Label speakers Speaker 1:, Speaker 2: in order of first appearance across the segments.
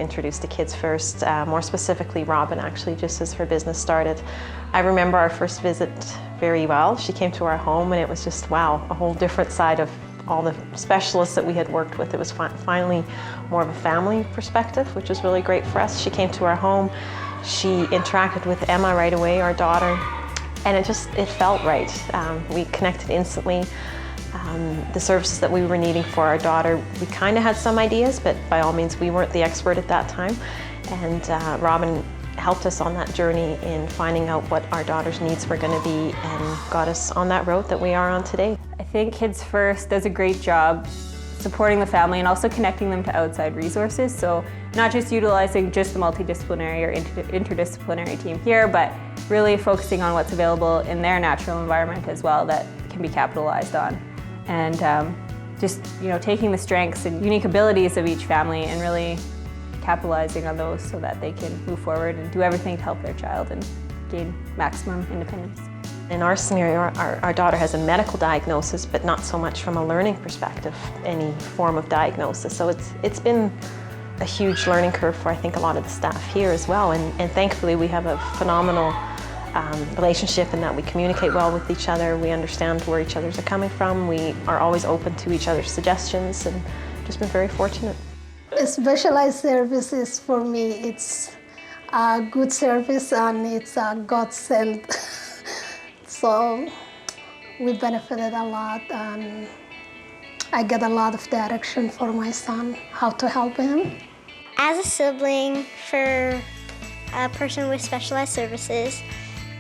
Speaker 1: introduced to Kids First, more specifically Robin actually, just as her business started. I remember our first visit very well. She came to our home and it was just, wow, a whole different side of all the specialists that we had worked with. It was finally more of a family perspective, which was really great for us. She came to our home, she interacted with Emma right away, our daughter, and it felt right. We connected instantly. The services that we were needing for our daughter, we kind of had some ideas, but by all means we weren't the expert at that time. And Robin helped us on that journey in finding out what our daughter's needs were going to be and got us on that road that we are on today.
Speaker 2: I think Kids First does a great job supporting the family and also connecting them to outside resources. So not just utilizing just the multidisciplinary or interdisciplinary team here, but really focusing on what's available in their natural environment as well that can be capitalized on. And just taking the strengths and unique abilities of each family and really capitalizing on those so that they can move forward and do everything to help their child and gain maximum independence.
Speaker 1: In our scenario, our daughter has a medical diagnosis, but not so much from a learning perspective, any form of diagnosis. So it's been a huge learning curve for, I think, a lot of the staff here as well. And thankfully, we have a phenomenal relationship in that we communicate well with each other. We understand where each other's are coming from. We are always open to each other's suggestions and just been very fortunate.
Speaker 3: Specialized services for me, it's a good service and it's a godsend. So we benefited a lot and I get a lot of direction for my son, how to help him.
Speaker 4: As a sibling for a person with specialized services,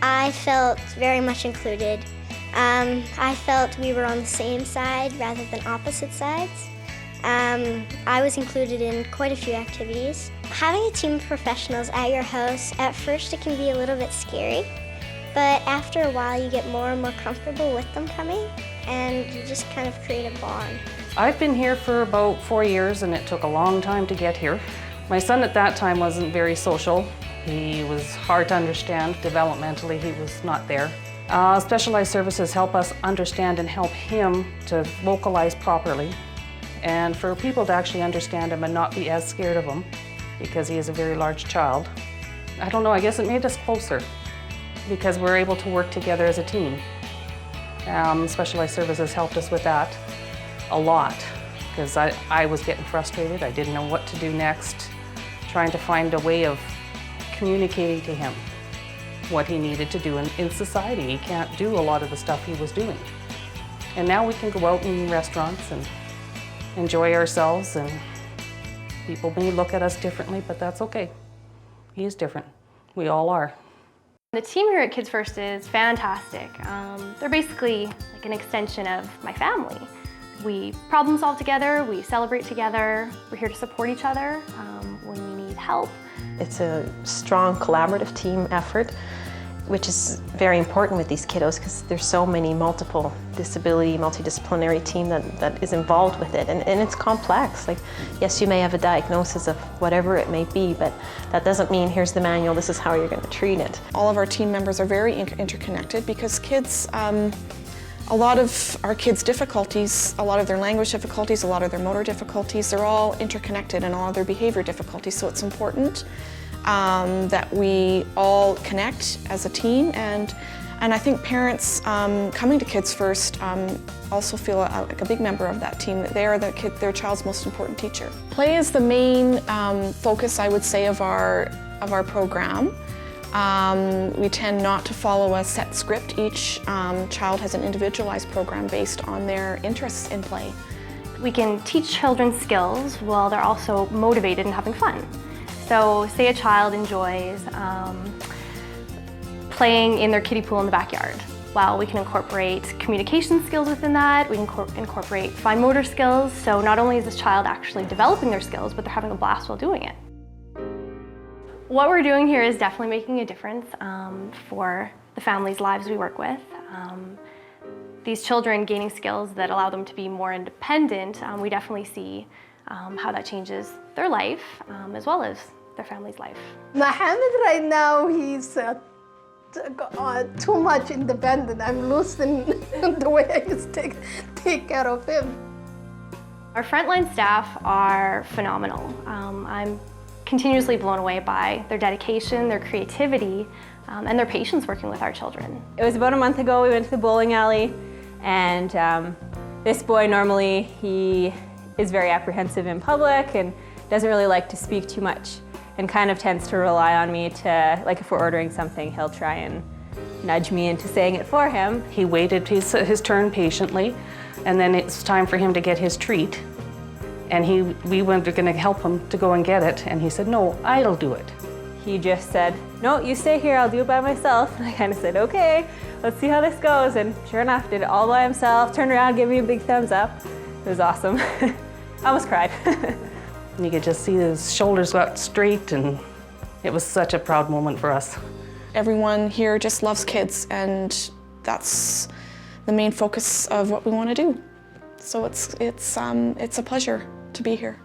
Speaker 4: I felt very much included. I felt we were on the same side rather than opposite sides. I was included in quite a few activities. Having a team of professionals at your house, at first it can be a little bit scary, but after a while you get more and more comfortable with them coming and you just kind of create a bond.
Speaker 5: I've been here for about 4 years and it took a long time to get here. My son at that time wasn't very social. He was hard to understand. Developmentally, he was not there. Specialized services help us understand and help him to vocalize properly and for people to actually understand him and not be as scared of him because he is a very large child. I don't know, I guess it made us closer because we're able to work together as a team. Specialized services helped us with that a lot because I was getting frustrated. I didn't know what to do next, trying to find a way of communicating to him what he needed to do in society. He can't do a lot of the stuff he was doing. And now we can go out in restaurants and enjoy ourselves, and people may look at us differently, but that's okay. He is different. We all are.
Speaker 6: The team here at Kids First is fantastic. They're basically like an extension of my family. We problem solve together, we celebrate together, we're here to support each other when we need help.
Speaker 1: It's a strong collaborative team effort, which is very important with these kiddos because there's so many multiple disability, multidisciplinary team that is involved with it. And it's complex. Like, yes, you may have a diagnosis of whatever it may be, but that doesn't mean here's the manual, this is how you're going to treat it.
Speaker 7: All of our team members are very interconnected because kids, a lot of our kids' difficulties, a lot of their language difficulties, a lot of their motor difficulties, they're all interconnected and all of their behavior difficulties. So it's important that we all connect as a team, and I think parents coming to Kids First also feel like a big member of that team, that they are their child's most important teacher. Play is the main focus, I would say, of our program. We tend not to follow a set script. Each child has an individualized program based on their interests in play.
Speaker 6: We can teach children skills while they're also motivated and having fun. So say a child enjoys playing in their kiddie pool in the backyard. Well, we can incorporate communication skills within that, we can incorporate fine motor skills, so not only is this child actually developing their skills, but they're having a blast while doing it. What we're doing here is definitely making a difference for the families' lives we work with. These children gaining skills that allow them to be more independent, we definitely see how that changes their life as well as their family's life.
Speaker 3: Mohammed right now, he's too much independent. I'm losing the way I used to take care of him.
Speaker 6: Our frontline staff are phenomenal. I'm continuously blown away by their dedication, their creativity, and their patience working with our children.
Speaker 2: It was about a month ago, we went to the bowling alley, and this boy normally, he is very apprehensive in public and doesn't really like to speak too much, and kind of tends to rely on me to, like if we're ordering something, he'll try and nudge me into saying it for him.
Speaker 5: He waited his turn patiently, and then it's time for him to get his treat. And we were going to help him to go and get it, and he said, "No, I'll do it."
Speaker 2: He just said, "No, you stay here, I'll do it by myself." And I kind of said, "Okay, let's see how this goes." And sure enough, did it all by himself, turned around, gave me a big thumbs up. It was awesome. I almost cried.
Speaker 5: And you could just see his shoulders got straight, and it was such a proud moment for us.
Speaker 7: Everyone here just loves kids, and that's the main focus of what we want to do. So it's a pleasure to be here.